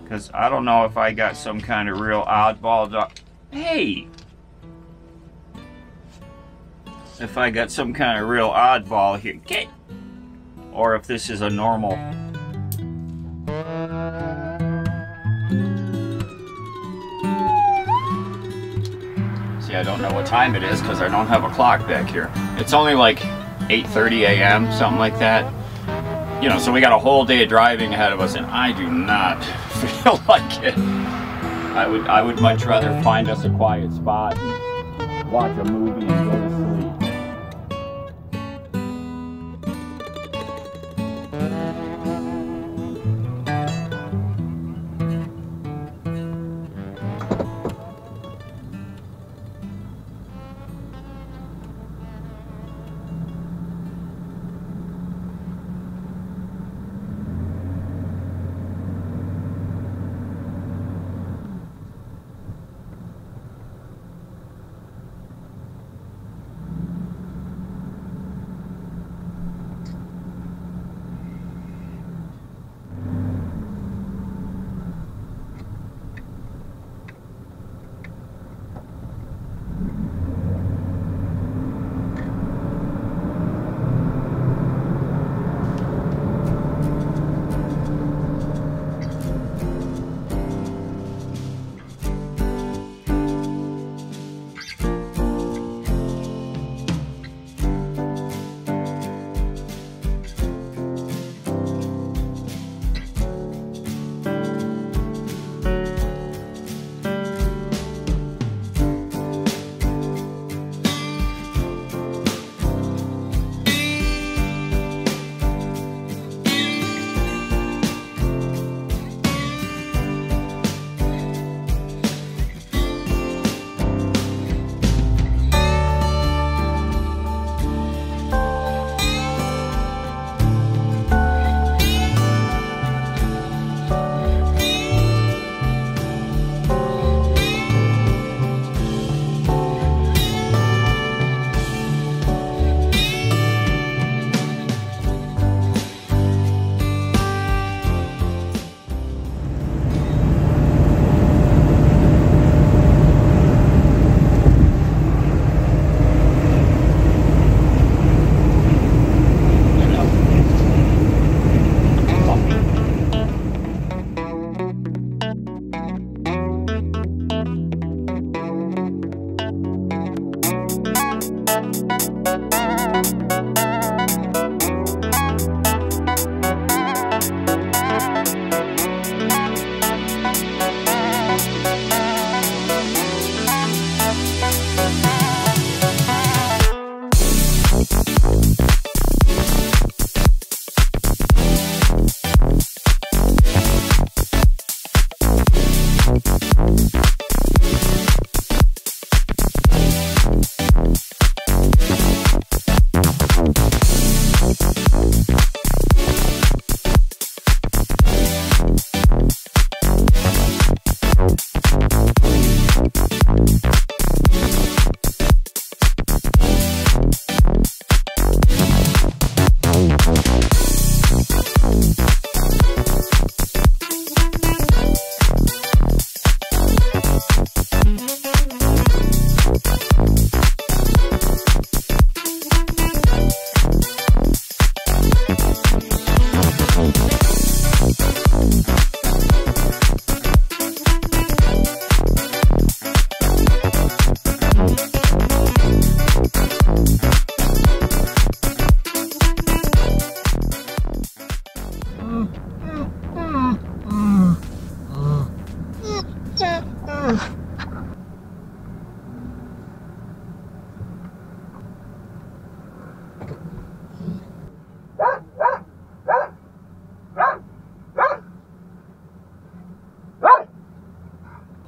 Because I don't know if I got some kind of real oddball dog. Hey! If I got some kind of real oddball here. Get! Or if this is a normal. See, I don't know what time it is because I don't have a clock back here. It's only like 8:30 a.m., something like that. You know, so we got a whole day of driving ahead of us, and I do not feel like it. I would much rather find us a quiet spot and watch a movie and go to sleep.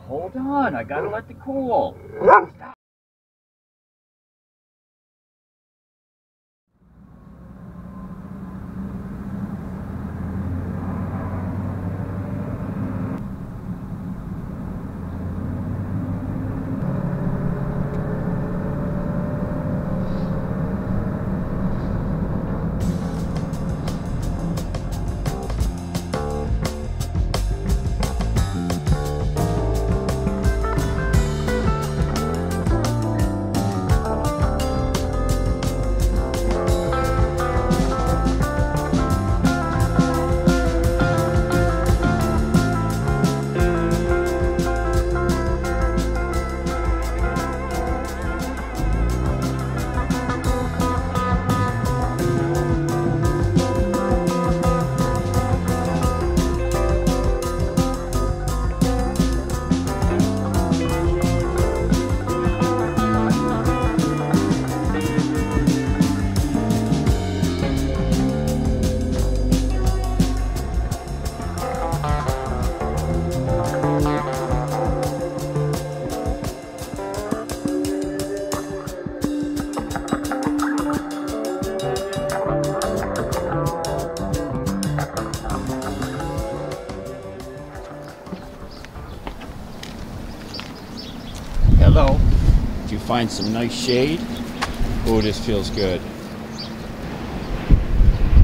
Hold on, I gotta let the cool. Stop. find some nice shade. Oh, this feels good.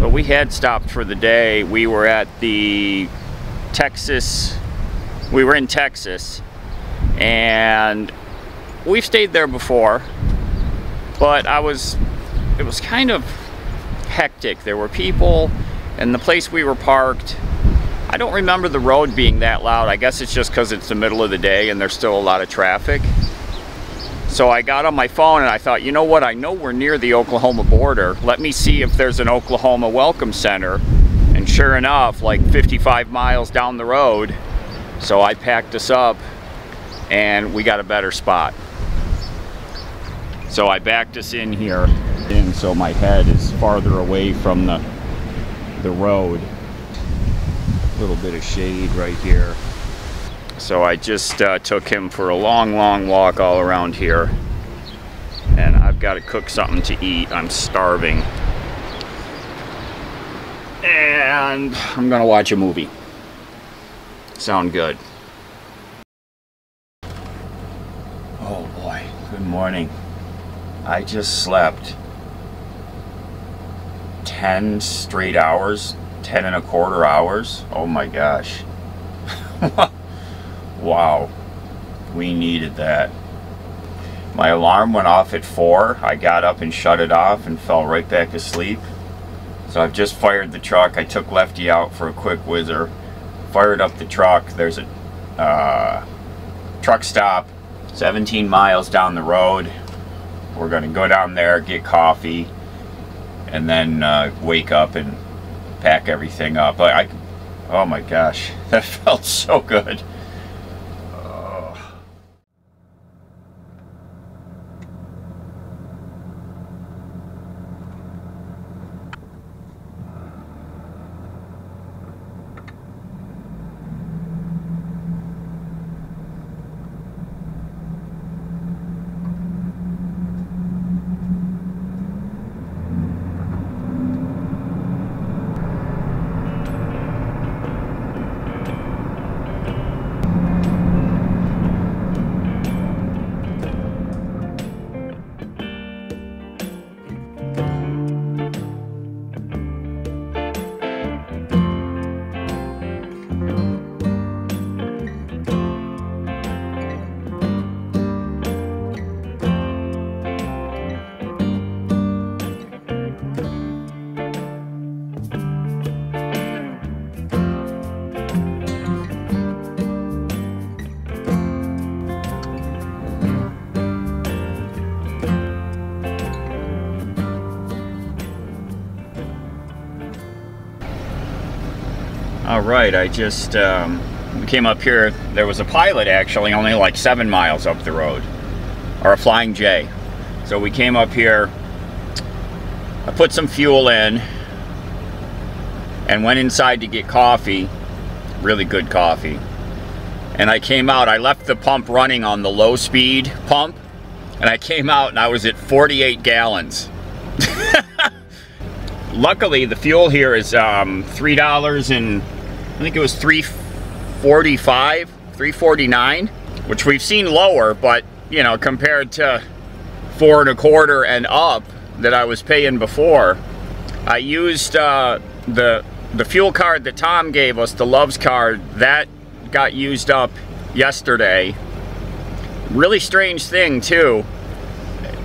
But we had stopped for the day. We were at the Texas, we were in Texas, and we've stayed there before, but it was kind of hectic. There were people, and the place we were parked, I don't remember the road being that loud. I guess it's just because it's the middle of the day and there's still a lot of traffic. So I got on my phone and I thought, you know what, I know we're near the Oklahoma border. Let me see if there's an Oklahoma Welcome Center. And sure enough, like 55 miles down the road. So I packed us up and we got a better spot. So I backed us in here, so my head is farther away from the road. A little bit of shade right here. So I just took him for a long walk all around here. And I've got to cook something to eat. I'm starving. And I'm gonna watch a movie. Sound good. Oh boy, good morning. I just slept 10 straight hours, 10 and a quarter hours. Oh my gosh. Wow, we needed that. My alarm went off at 4. I got up and shut it off and fell right back asleep. So I've just fired the truck. I took Lefty out for a quick whizzer, fired up the truck. There's a truck stop 17 miles down the road. We're gonna go down there, get coffee, and then wake up and pack everything up. Oh my gosh, that felt so good. All right, I just came up here. There was a Pilot actually only like 7 miles up the road, or a Flying J. So we came up here, I put some fuel in and went inside to get coffee, really good coffee. And I came out, I left the pump running on the low speed pump, and I came out and I was at 48 gallons. Luckily, the fuel here is $3 and I think it was $3.45, $3.49, which we've seen lower, but you know, compared to $4 1/4 and up that I was paying before. I used the fuel card that Tom gave us, the Loves card, that got used up yesterday. Really strange thing too.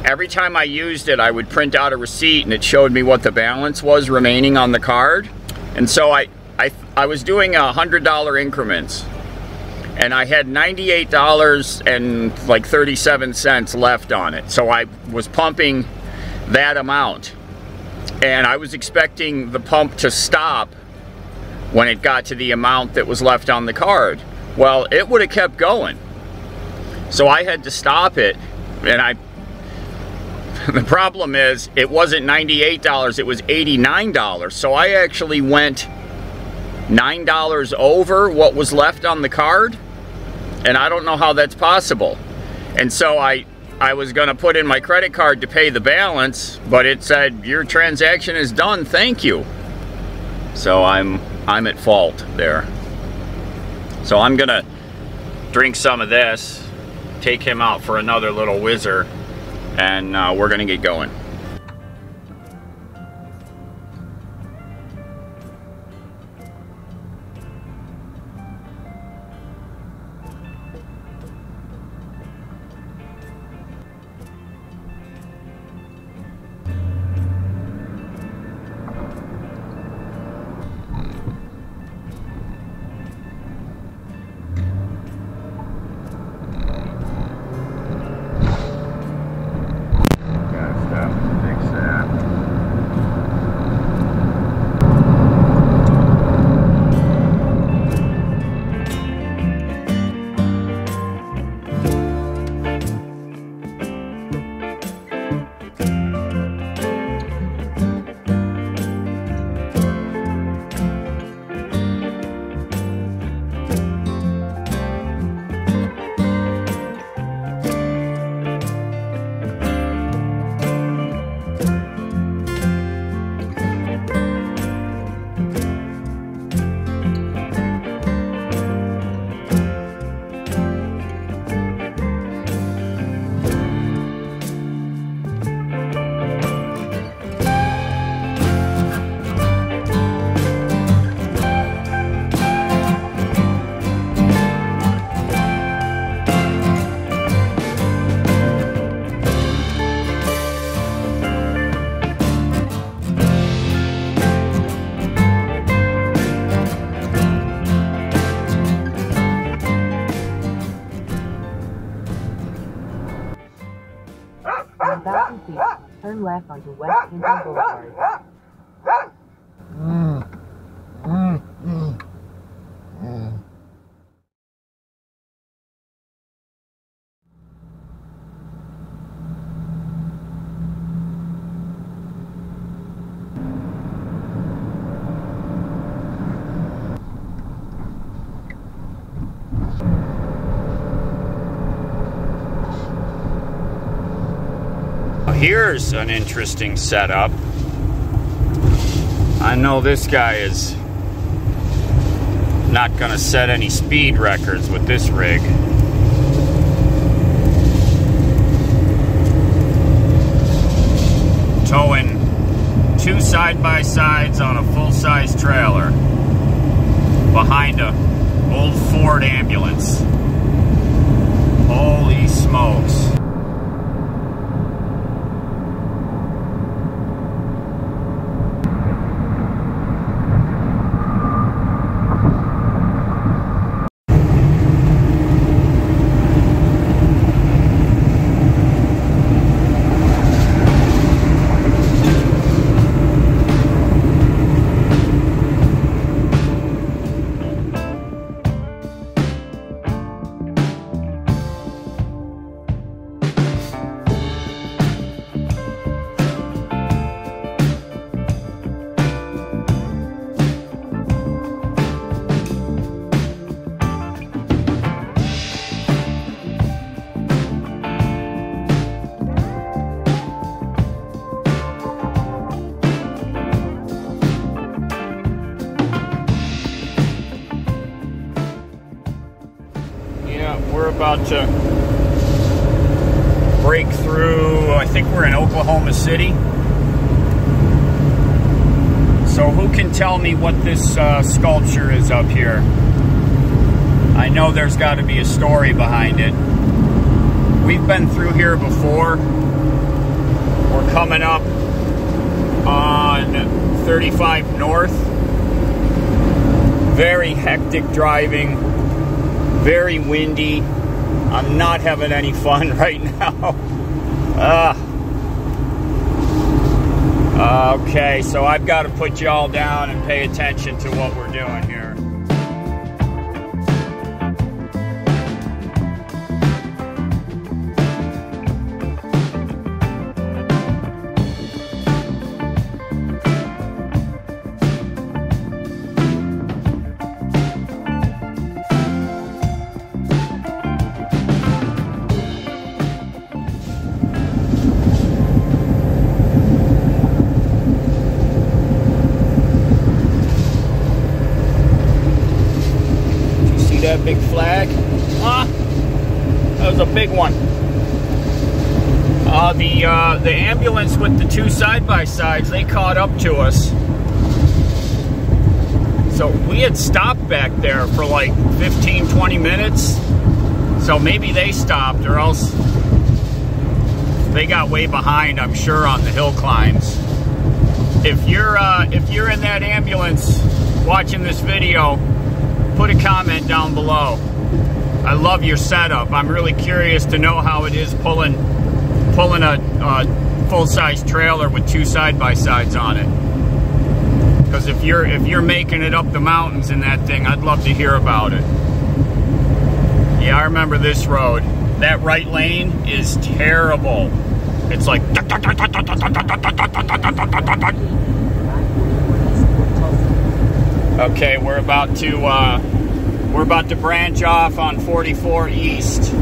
Every time I used it, I would print out a receipt and it showed me what the balance was remaining on the card. And so I was doing $100 increments, and I had $98.37 left on it. So I was pumping that amount, and I was expecting the pump to stop when it got to the amount that was left on the card. Well, it would have kept going. So I had to stop it, and the problem is it wasn't $98, it was $89. So I actually went $9 over what was left on the card, and I don't know how that's possible. And so I was gonna put in my credit card to pay the balance, but it said your transaction is done, thank you. So I'm at fault there. So I'm gonna drink some of this, take him out for another little whizzer, and we're gonna get going. Turn left onto West Hinton Boulevard. Here's an interesting setup. I know this guy is not gonna set any speed records with this rig. Towing 2 side-by-sides on a full-size trailer behind a old Ford ambulance. Holy smokes. We're about to break through, I think we're in Oklahoma City. So who can tell me what this sculpture is up here? I know there's got to be a story behind it. We've been through here before. We're coming up on 35 North. Very hectic driving. Very windy. I'm not having any fun right now. Okay, so I've got to put y'all down and pay attention to what we're doing here. That big flag. That was a big one. The ambulance with the 2 side-by-sides, they caught up to us. So we had stopped back there for like 15-20 minutes. So maybe they stopped, or else they got way behind, I'm sure, on the hill climbs. If you're in that ambulance watching this video, put a comment down below. I love your setup. I'm really curious to know how it is pulling a full-size trailer with 2 side-by-sides on it. Because if you're making it up the mountains in that thing, I'd love to hear about it. Yeah, I remember this road. That right lane is terrible. It's like... Okay, we're about to branch off on 44 East.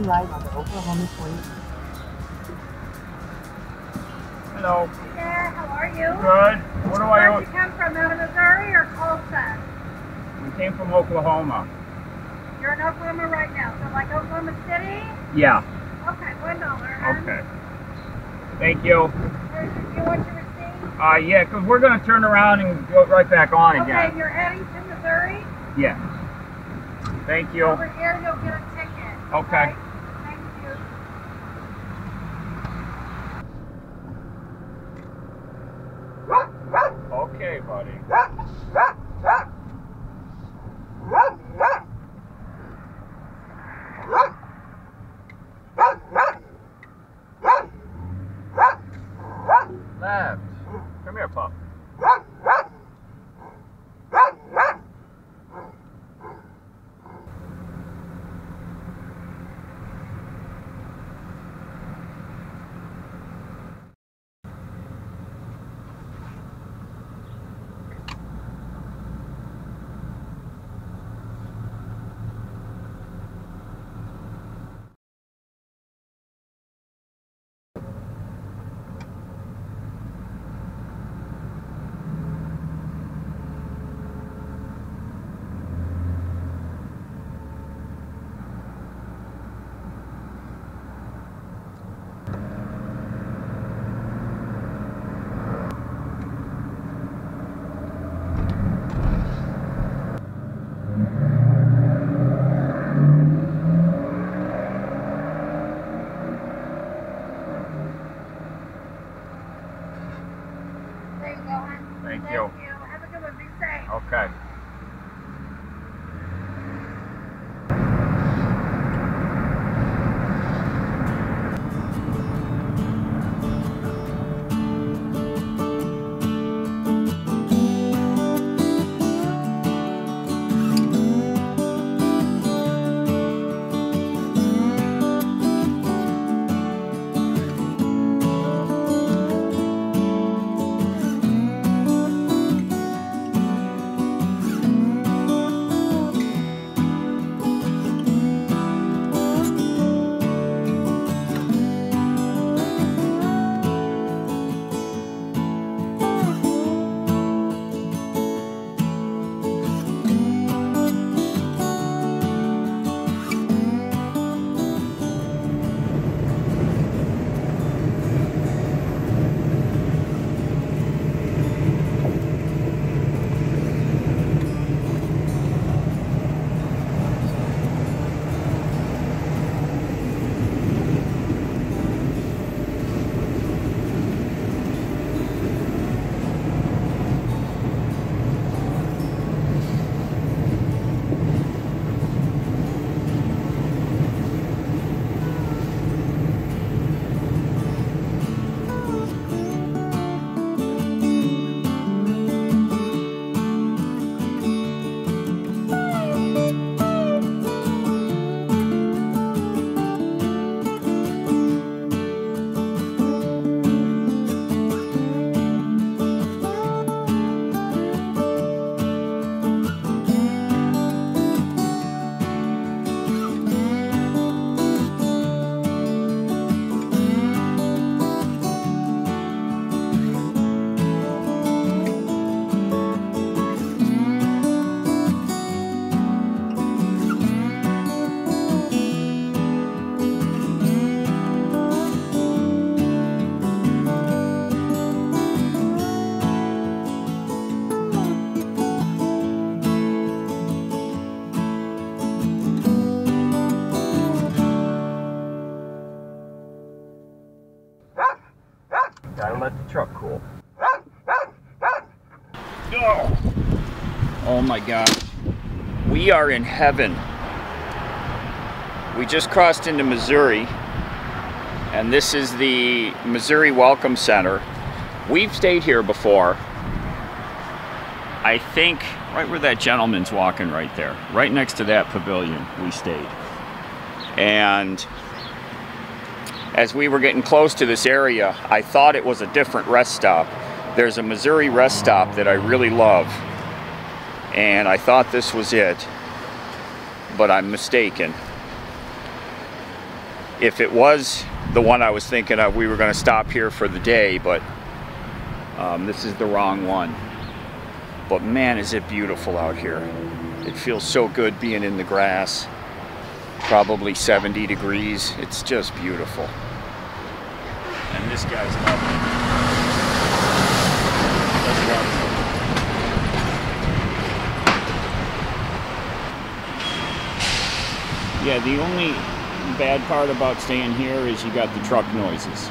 Live on the Oklahoma 20. Hello. Hey there, how are you? Good. What do I owe? Where'd you come from, out of Missouri or Tulsa? We came from Oklahoma. You're in Oklahoma right now, so like Oklahoma City? Yeah. Okay, $1. Okay. Thank you. You want your receipt? Yeah, because we're going to turn around and go right back on Okay, again. you're heading to Missouri? Yeah. Thank you. Over here, you'll get a ticket. Okay. Thank you. Okay, buddy. Left. Come here, pup. let the truck cool. Oh my gosh. We are in heaven. We just crossed into Missouri, and this is the Missouri Welcome Center. We've stayed here before. I think right where that gentleman's walking right there, right next to that pavilion, we stayed. And as we were getting close to this area, I thought it was a different rest stop. There's a Missouri rest stop that I really love, and I thought this was it, but I'm mistaken. If it was the one I was thinking of, we were going to stop here for the day, but this is the wrong one. But man, is it beautiful out here. It feels so good being in the grass. Probably 70 degrees. It's just beautiful. And this guy's lovely. That's wonderful. Yeah, the only bad part about staying here is you got the truck noises.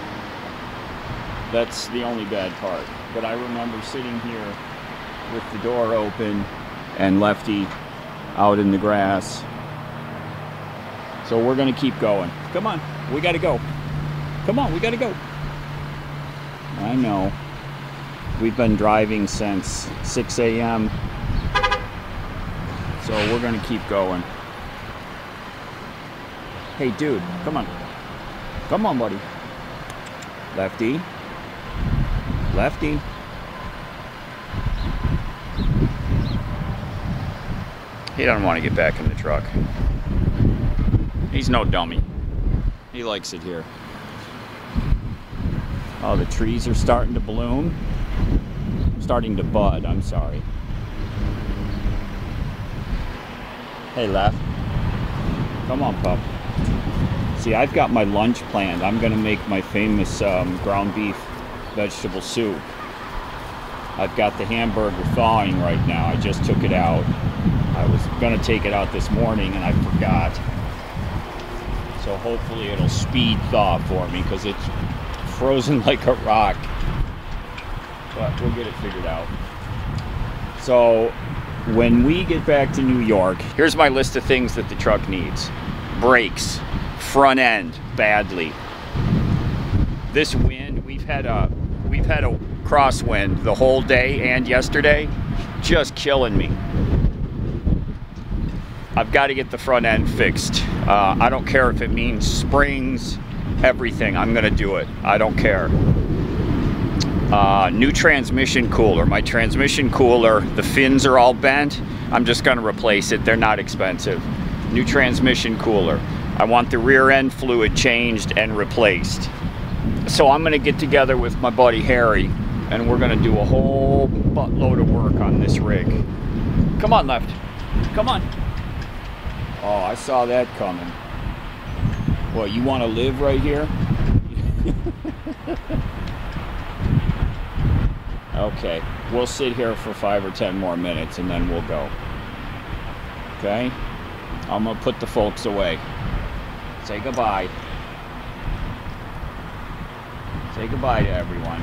That's the only bad part. But I remember sitting here with the door open and Lefty out in the grass. So we're gonna keep going. Come on, we gotta go. Come on, we gotta go. I know. We've been driving since 6 a.m. So we're gonna keep going. Hey dude, come on. Come on, buddy. Lefty. Lefty. He doesn't want to get back in the truck. He's no dummy. He likes it here. Oh, the trees are starting to bloom. Starting to bud, I'm sorry. Hey, Lef. Come on, pup. See, I've got my lunch planned. I'm gonna make my famous ground beef vegetable soup. I've got the hamburger thawing right now. I just took it out. I was gonna take it out this morning and I forgot. So hopefully it'll speed thaw for me because it's frozen like a rock. But we'll get it figured out. So when we get back to New York, here's my list of things that the truck needs. Brakes, front end, badly. This wind, we've had a crosswind the whole day and yesterday, just killing me. I've got to get the front end fixed. I don't care if it means springs, everything. I'm gonna do it. I don't care. New transmission cooler. My transmission cooler, the fins are all bent. I'm just gonna replace it. They're not expensive. New transmission cooler. I want the rear end fluid changed and replaced. So I'm gonna get together with my buddy Harry and we're gonna do a whole buttload of work on this rig. Come on, Left. Come on. Oh, I saw that coming. What, you want to live right here? Okay, we'll sit here for 5 or 10 more minutes and then we'll go. Okay? I'm gonna put the folks away. Say goodbye. Say goodbye to everyone.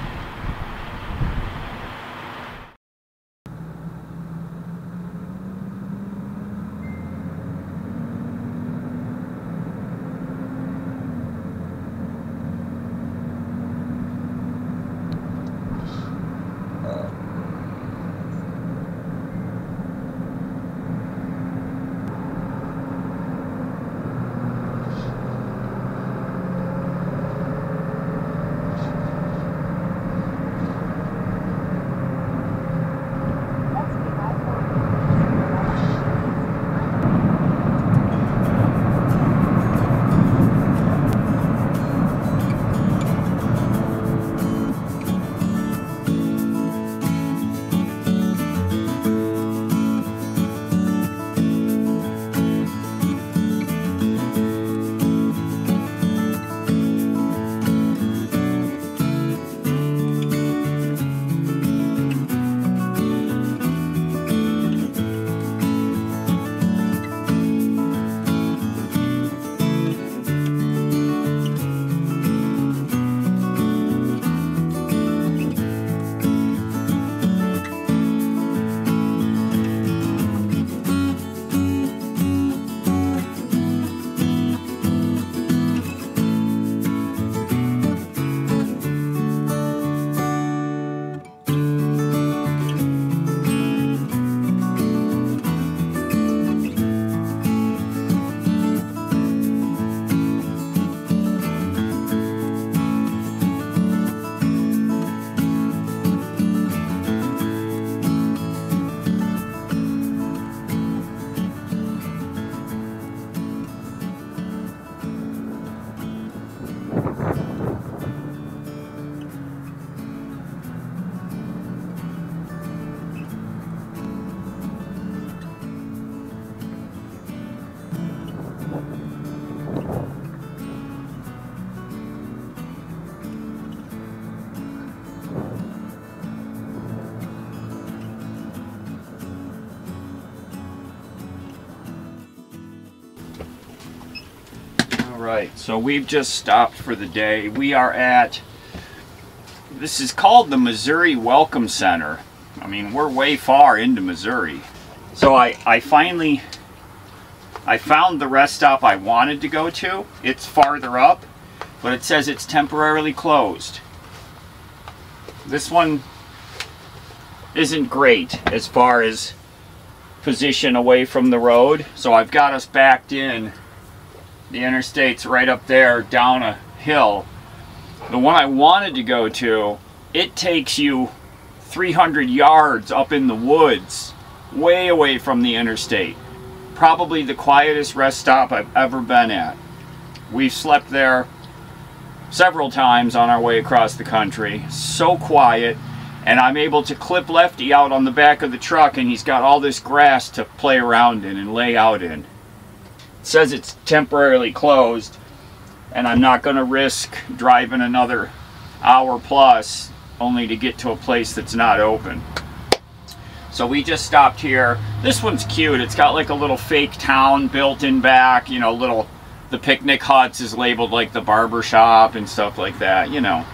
Alright, so we've just stopped for the day. We are at, this is called the Missouri Welcome Center. I mean, we're way far into Missouri. So I found the rest stop I wanted to go to. It's farther up, but it says it's temporarily closed. This one isn't great as far as position away from the road, so I've got us backed in. The interstate's right up there down a hill. The one I wanted to go to, it takes you 300 yards up in the woods, way away from the interstate. Probably the quietest rest stop I've ever been at. We've slept there several times on our way across the country. So quiet, and I'm able to clip Lefty out on the back of the truck, and he's got all this grass to play around in and lay out in. It says it's temporarily closed, and I'm not going to risk driving another hour plus only to get to a place that's not open. So we just stopped here. This one's cute. It's got like a little fake town built in back, you know, the picnic huts is labeled like the barber shop and stuff like that, you know.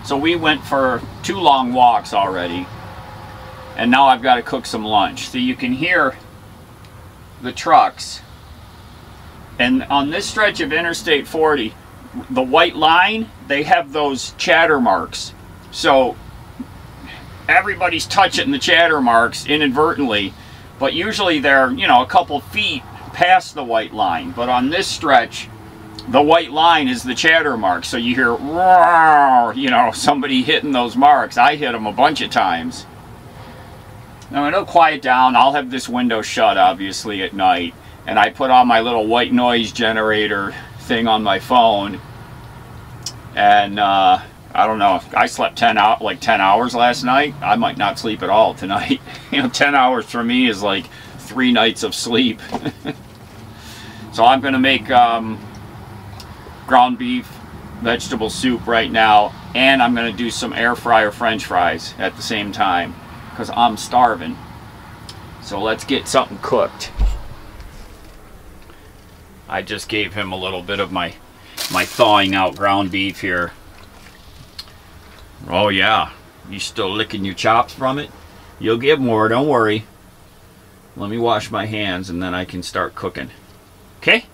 So we went for 2 long walks already, and now I've got to cook some lunch. So you can hear the trucks. And on this stretch of Interstate 40, the white line, they have those chatter marks. So everybody's touching the chatter marks inadvertently, but usually they're, you know, a couple feet past the white line. But on this stretch, the white line is the chatter mark. So you hear, roar, you know, somebody hitting those marks. I hit them a bunch of times. Now it'll quiet down. I'll have this window shut, obviously, at night. And I put on my little white noise generator thing on my phone. And I don't know, if I slept 10 hours last night. I might not sleep at all tonight. You know, 10 hours for me is like 3 nights of sleep. So I'm going to make ground beef vegetable soup right now. And I'm going to do some air fryer French fries at the same time, because I'm starving. So let's get something cooked. I just gave him a little bit of my thawing out ground beef here. Oh yeah, you still licking your chops from it? You'll get more, don't worry. Let me wash my hands and then I can start cooking. Okay?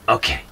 Okay.